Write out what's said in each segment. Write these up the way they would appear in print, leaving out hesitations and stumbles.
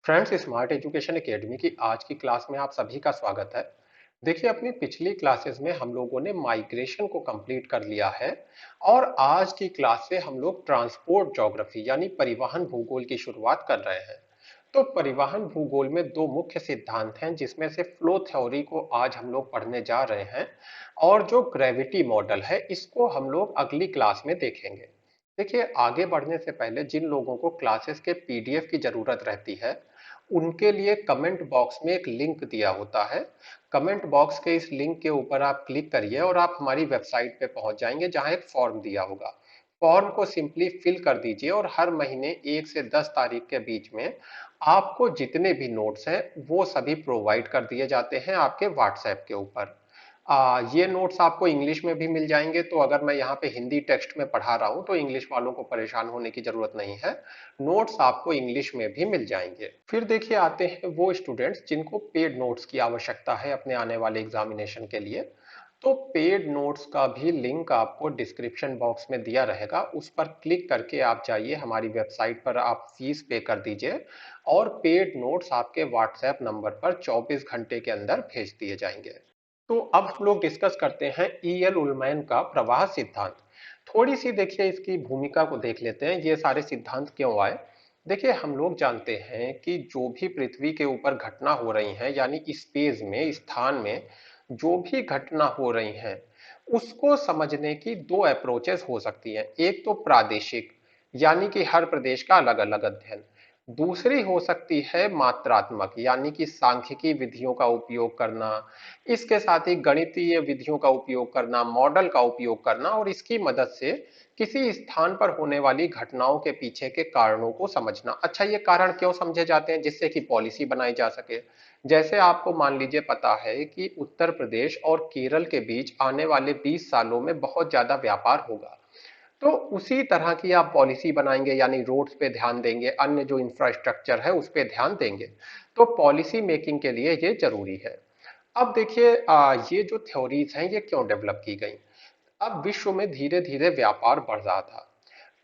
Friends, smart education academy की आज की क्लास में आप सभी का स्वागत है। देखिए, अपनी पिछली क्लासेस में हम लोगों ने माइग्रेशन को कंप्लीट कर लिया है और आज की क्लास से हम लोग ट्रांसपोर्ट ज्योग्राफी यानी परिवहन भूगोल की शुरुआत कर रहे हैं। तो परिवहन भूगोल में दो मुख्य सिद्धांत हैं, जिसमें से फ्लो थ्योरी को आज हम लोग पढ़ने जा रहे हैं और जो ग्रेविटी मॉडल है इसको हम लोग अगली क्लास में देखेंगे। देखिए, आगे बढ़ने से पहले जिन लोगों को क्लासेस के पीडीएफ की जरूरत रहती है उनके लिए कमेंट बॉक्स में एक लिंक दिया होता है। कमेंट बॉक्स के इस लिंक के ऊपर आप क्लिक करिए और आप हमारी वेबसाइट पे पहुंच जाएंगे, जहां एक फॉर्म दिया होगा। फॉर्म को सिंपली फिल कर दीजिए और हर महीने 1 से 10 तारीख के बीच में आपको जितने भी नोट्स हैं वो सभी प्रोवाइड कर दिए जाते हैं आपके व्हाट्सएप के ऊपर। ये नोट्स आपको इंग्लिश में भी मिल जाएंगे, तो अगर मैं यहाँ पे हिंदी टेक्स्ट में पढ़ा रहा हूँ तो इंग्लिश वालों को परेशान होने की जरूरत नहीं है। नोट्स आपको इंग्लिश में भी मिल जाएंगे। फिर देखिए, आते हैं वो स्टूडेंट्स जिनको पेड नोट्स की आवश्यकता है अपने आने वाले एग्जामिनेशन के लिए। तो पेड नोट्स का भी लिंक आपको डिस्क्रिप्शन बॉक्स में दिया रहेगा, उस पर क्लिक करके आप जाइए, हमारी वेबसाइट पर आप फीस पे कर दीजिए और पेड नोट्स आपके व्हाट्सएप नंबर पर 24 घंटे के अंदर भेज दिए जाएंगे। तो अब हम लोग डिस्कस करते हैं ईएल उलमैन का प्रवाह सिद्धांत। थोड़ी सी देखिए इसकी भूमिका को देख लेते हैं, ये सारे सिद्धांत क्यों आए। देखिए, हम लोग जानते हैं कि जो भी पृथ्वी के ऊपर घटना हो रही है, यानी स्पेस में, स्थान में जो भी घटना हो रही है उसको समझने की दो अप्रोचेस हो सकती हैं। एक तो प्रादेशिक, यानी कि हर प्रदेश का अलग अलग अध्ययन। दूसरी हो सकती है मात्रात्मक, यानी कि सांख्यिकी विधियों का उपयोग करना, इसके साथ ही गणितीय विधियों का उपयोग करना, मॉडल का उपयोग करना और इसकी मदद से किसी स्थान पर होने वाली घटनाओं के पीछे के कारणों को समझना। अच्छा, ये कारण क्यों समझे जाते हैं? जिससे कि पॉलिसी बनाई जा सके। जैसे आपको मान लीजिए पता है कि उत्तर प्रदेश और केरल के बीच आने वाले 20 सालों में बहुत ज्यादा व्यापार होगा, तो उसी तरह की आप पॉलिसी बनाएंगे, यानी रोड्स पे ध्यान देंगे, अन्य जो इंफ्रास्ट्रक्चर है उस पे ध्यान देंगे। तो पॉलिसी मेकिंग के लिए ये जरूरी है। अब देखिए, ये जो थ्योरीज हैं ये क्यों डेवलप की गई। अब विश्व में धीरे धीरे व्यापार बढ़ रहा था,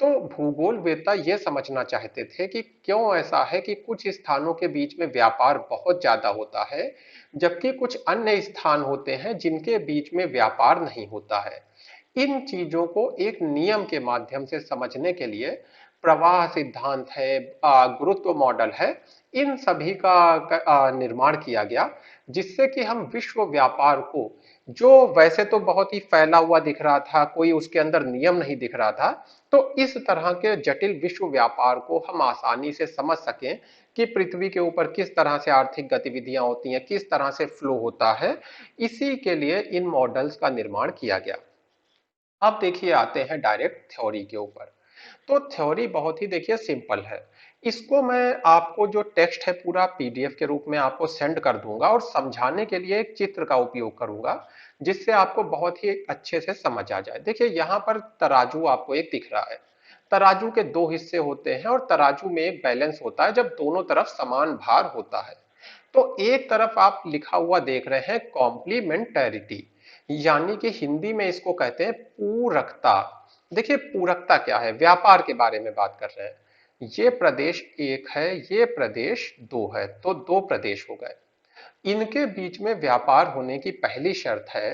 तो भूगोलवेत्ता ये समझना चाहते थे कि क्यों ऐसा है कि कुछ स्थानों के बीच में व्यापार बहुत ज्यादा होता है, जबकि कुछ अन्य स्थान होते हैं जिनके बीच में व्यापार नहीं होता है। इन चीजों को एक नियम के माध्यम से समझने के लिए प्रवाह सिद्धांत है, गुरुत्व मॉडल है, इन सभी का निर्माण किया गया, जिससे कि हम विश्व व्यापार को, जो वैसे तो बहुत ही फैला हुआ दिख रहा था, कोई उसके अंदर नियम नहीं दिख रहा था, तो इस तरह के जटिल विश्व व्यापार को हम आसानी से समझ सकें कि पृथ्वी के ऊपर किस तरह से आर्थिक गतिविधियां होती हैं, किस तरह से फ्लो होता है। इसी के लिए इन मॉडल्स का निर्माण किया गया। अब देखिए, आते हैं डायरेक्ट थ्योरी के ऊपर। तो थ्योरी बहुत ही देखिए सिंपल है। इसको मैं आपको जो टेक्स्ट है पूरा पीडीएफ के रूप में आपको सेंड कर दूंगा और समझाने के लिए एक चित्र का उपयोग करूंगा, जिससे आपको बहुत ही अच्छे से समझ आ जाए। देखिए, यहाँ पर तराजू आपको एक दिख रहा है। तराजू के दो हिस्से होते हैं और तराजू में एक बैलेंस होता है जब दोनों तरफ समान भार होता है। तो एक तरफ आप लिखा हुआ देख रहे हैं कॉम्प्लीमेंटैरिटी, यानी कि हिंदी में इसको कहते हैं पूरकता। देखिए, पूरकता क्या है? व्यापार के बारे में बात कर रहे हैं। ये प्रदेश एक है, ये प्रदेश दो है, तो दो प्रदेश हो गए। इनके बीच में व्यापार होने की पहली शर्त है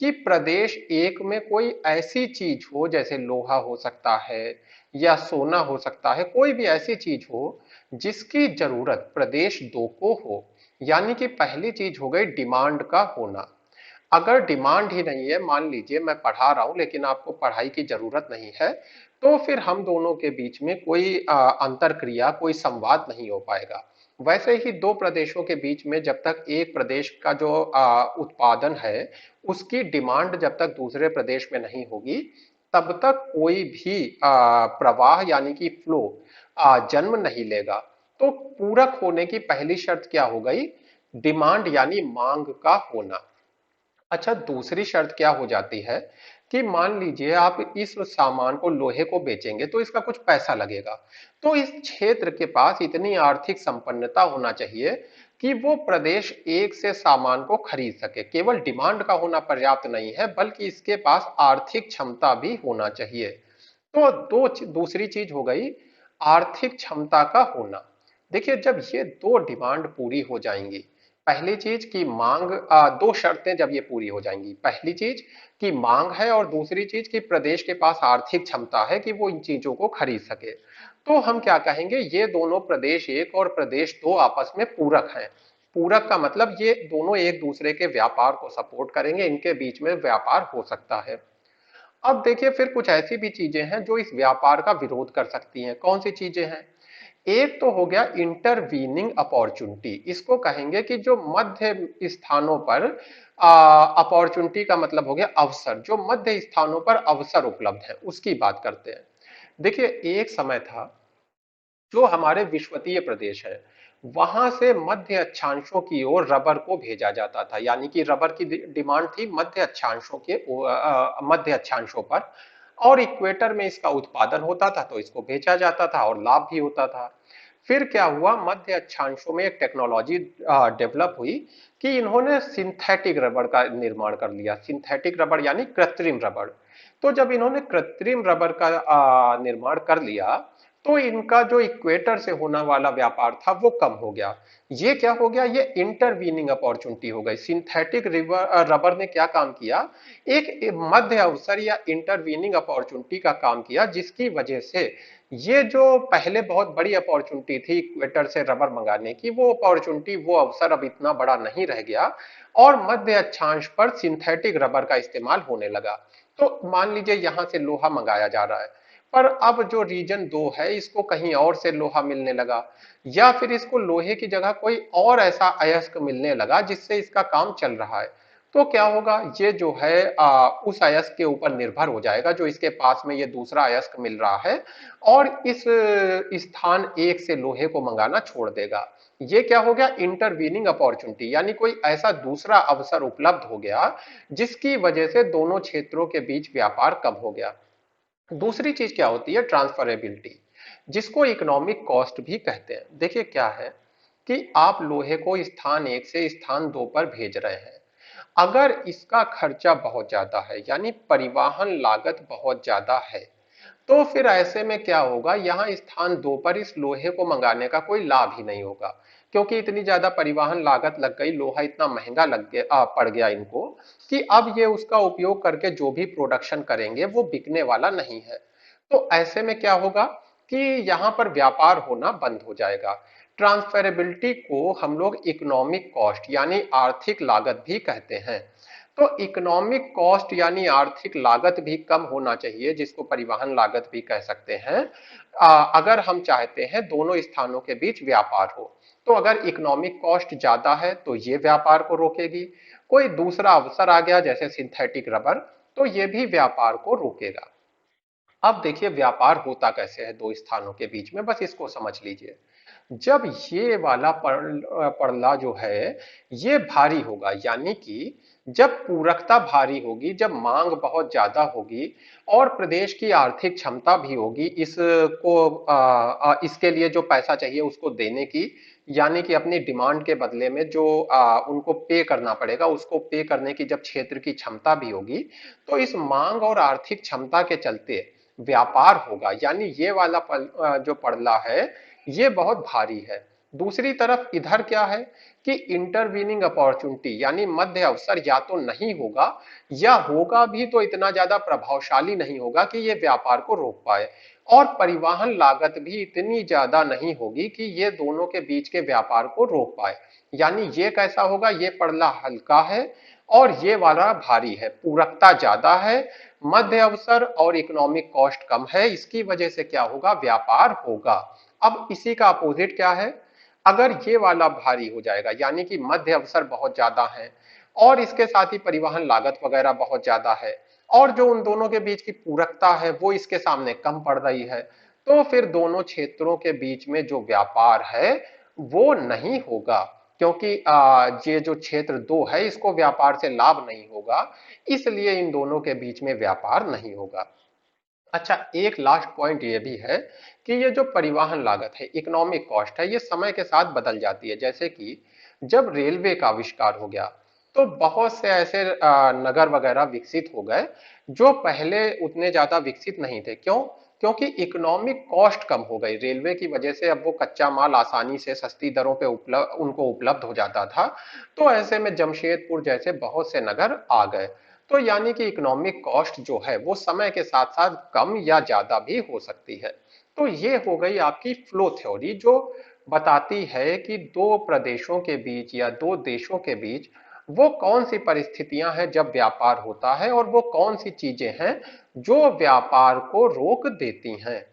कि प्रदेश एक में कोई ऐसी चीज हो, जैसे लोहा हो सकता है या सोना हो सकता है, कोई भी ऐसी चीज हो जिसकी जरूरत प्रदेश दो को हो। यानी कि पहली चीज हो गई डिमांड का होना। अगर डिमांड ही नहीं है, मान लीजिए मैं पढ़ा रहा हूं लेकिन आपको पढ़ाई की जरूरत नहीं है, तो फिर हम दोनों के बीच में कोई अंतर क्रिया, कोई संवाद नहीं हो पाएगा। वैसे ही दो प्रदेशों के बीच में जब तक एक प्रदेश का जो उत्पादन है उसकी डिमांड जब तक दूसरे प्रदेश में नहीं होगी, तब तक कोई भी प्रवाह यानी कि फ्लो जन्म नहीं लेगा। तो पूरक होने की पहली शर्त क्या हो गई? डिमांड यानी मांग का होना। अच्छा, दूसरी शर्त क्या हो जाती है कि मान लीजिए आप इस सामान को, लोहे को बेचेंगे तो इसका कुछ पैसा लगेगा। तो इस क्षेत्र के पास इतनी आर्थिक संपन्नता होना चाहिए कि वो प्रदेश एक से सामान को खरीद सके। केवल डिमांड का होना पर्याप्त नहीं है, बल्कि इसके पास आर्थिक क्षमता भी होना चाहिए। तो दूसरी चीज हो गई आर्थिक क्षमता का होना। देखिए जब ये दो डिमांड पूरी हो जाएंगी, पहली चीज की मांग, दो शर्तें जब ये पूरी हो जाएंगी, पहली चीज की मांग है और दूसरी चीज कि प्रदेश के पास आर्थिक क्षमता है कि वो इन चीजों को खरीद सके, तो हम क्या कहेंगे, ये दोनों प्रदेश एक और प्रदेश दो आपस में पूरक हैं। पूरक का मतलब ये दोनों एक दूसरे के व्यापार को सपोर्ट करेंगे, इनके बीच में व्यापार हो सकता है। अब देखिए फिर कुछ ऐसी भी चीजें हैं जो इस व्यापार का विरोध कर सकती हैं। कौन सी चीजें हैं? एक तो हो गया इंटरवीनिंग अपॉर्चुनिटी, इसको कहेंगे कि जो मध्य स्थानों पर अपॉर्चुनिटी का मतलब हो गया अवसर, जो मध्य स्थानों पर अवसर उपलब्ध है उसकी बात करते हैं। देखिए एक समय था जो हमारे विश्वतीय प्रदेश है, वहां से मध्य अक्षांशों की ओर रबर को भेजा जाता था, यानी कि रबर की डिमांड थी मध्य अक्षांशों के मध्य अक्षांशों पर, और इक्वेटर में इसका उत्पादन होता था तो इसको बेचा जाता था और लाभ भी होता था। फिर क्या हुआ, मध्य अक्षांशों में एक टेक्नोलॉजी डेवलप हुई कि इन्होंने सिंथेटिक रबर का निर्माण कर लिया। सिंथेटिक रबर यानी कृत्रिम रबर। तो जब इन्होंने कृत्रिम रबर का निर्माण कर लिया, तो इनका जो इक्वेटर से होने वाला व्यापार था वो कम हो गया। ये क्या हो गया, ये इंटरवीनिंग अपॉर्चुनिटी हो गई। सिंथेटिक रबर ने क्या काम किया, एक मध्य अवसर या इंटरवीनिंग अपॉर्चुनिटी का काम किया, जिसकी वजह से ये जो पहले बहुत बड़ी अपॉर्चुनिटी थी इक्वेटर से रबर मंगाने की, वो अपॉर्चुनिटी, वो अवसर अब इतना बड़ा नहीं रह गया और मध्य अक्षांश पर सिंथेटिक रबर का इस्तेमाल होने लगा। तो मान लीजिए यहां से लोहा मंगाया जा रहा है, पर अब जो रीजन दो है इसको कहीं और से लोहा मिलने लगा, या फिर इसको लोहे की जगह कोई और ऐसा अयस्क मिलने लगा जिससे इसका काम चल रहा है। तो क्या होगा, ये जो है उस अयस्क के ऊपर निर्भर हो जाएगा जो इसके पास में ये दूसरा अयस्क मिल रहा है, और इस स्थान एक से लोहे को मंगाना छोड़ देगा। ये क्या हो गया, इंटरवीनिंग अपॉर्चुनिटी, यानी कोई ऐसा दूसरा अवसर उपलब्ध हो गया जिसकी वजह से दोनों क्षेत्रों के बीच व्यापार कम हो गया। दूसरी चीज क्या होती है, ट्रांसफरेबिलिटी, जिसको इकोनॉमिक कॉस्ट भी कहते हैं। देखिए क्या है कि आप लोहे को स्थान एक से स्थान दो पर भेज रहे हैं, अगर इसका खर्चा बहुत ज्यादा है यानी परिवहन लागत बहुत ज्यादा है, तो फिर ऐसे में क्या होगा, यहाँ स्थान दो पर इस लोहे को मंगाने का कोई लाभ ही नहीं होगा, क्योंकि इतनी ज्यादा परिवहन लागत लग गई, लोहा इतना महंगा लग गया, पड़ गया इनको, कि अब ये उसका उपयोग करके जो भी प्रोडक्शन करेंगे वो बिकने वाला नहीं है। तो ऐसे में क्या होगा कि यहाँ पर व्यापार होना बंद हो जाएगा। ट्रांसफेरेबिलिटी को हम लोग इकोनॉमिक कॉस्ट यानी आर्थिक लागत भी कहते हैं। तो इकोनॉमिक कॉस्ट यानी आर्थिक लागत भी कम होना चाहिए, जिसको परिवहन लागत भी कह सकते हैं, अगर हम चाहते हैं दोनों स्थानों के बीच व्यापार हो। तो अगर इकोनॉमिक कॉस्ट ज्यादा है तो ये व्यापार को रोकेगी, कोई दूसरा अवसर आ गया जैसे सिंथेटिक रबर, तो ये भी व्यापार को रोकेगा। अब देखिए व्यापार होता कैसे है दो स्थानों के बीच में, बस इसको समझ लीजिए। जब ये वाला पड़ला जो है ये भारी होगा, यानी कि जब पूरकता भारी होगी, जब मांग बहुत ज्यादा होगी और प्रदेश की आर्थिक क्षमता भी होगी इसको इसके लिए जो पैसा चाहिए उसको देने की, यानी कि अपनी डिमांड के बदले में जो उनको पे करना पड़ेगा उसको पे करने की जब क्षेत्र की क्षमता भी होगी, तो इस मांग और आर्थिक क्षमता के चलते व्यापार होगा, यानी ये वाला जो पड़ला है ये बहुत भारी है। दूसरी तरफ इधर क्या है कि इंटरवीनिंग अपॉर्चुनिटी यानी मध्य अवसर या तो नहीं होगा, या होगा भी तो इतना ज्यादा प्रभावशाली नहीं होगा कि ये व्यापार को रोक पाए, और परिवहन लागत भी इतनी ज्यादा नहीं होगी कि ये दोनों के बीच के व्यापार को रोक पाए। यानी ये कैसा होगा, ये पड़ला हल्का है और ये वाला भारी है, पूरकता ज्यादा है, मध्य अवसर और इकोनॉमिक कॉस्ट कम है, इसकी वजह से क्या होगा, व्यापार होगा। अब इसी का अपोजिट क्या है, अगर ये वाला भारी हो जाएगा यानी कि मध्य अवसर बहुत ज्यादा है और इसके साथ ही परिवहन लागत वगैरह बहुत ज्यादा है, और जो उन दोनों के बीच की पूरकता है वो इसके सामने कम पड़ रही है, तो फिर दोनों क्षेत्रों के बीच में जो व्यापार है वो नहीं होगा, क्योंकि ये जो क्षेत्र दो है इसको व्यापार से लाभ नहीं होगा, इसलिए इन दोनों के बीच में व्यापार नहीं होगा। अच्छा, एक लास्ट पॉइंट ये भी है कि ये जो परिवहन लागत है, इकोनॉमिक कॉस्ट है, ये समय के साथ बदल जाती है। जैसे कि जब रेलवे का आविष्कार हो गया तो बहुत से ऐसे नगर वगैरह विकसित हो गए जो पहले उतने ज्यादा विकसित नहीं थे। क्यों? क्योंकि इकोनॉमिक कॉस्ट कम हो गई रेलवे की वजह से। अब वो कच्चा माल आसानी से सस्ती दरों पे उनको उपलब्ध हो जाता था। तो ऐसे में जमशेदपुर जैसे बहुत से नगर आ गए। तो यानी कि इकोनॉमिक कॉस्ट जो है वो समय के साथ साथ कम या ज्यादा भी हो सकती है। तो ये हो गई आपकी फ्लो थ्योरी, जो बताती है कि दो प्रदेशों के बीच या दो देशों के बीच वो कौन सी परिस्थितियां हैं जब व्यापार होता है, और वो कौन सी चीजें हैं जो व्यापार को रोक देती हैं।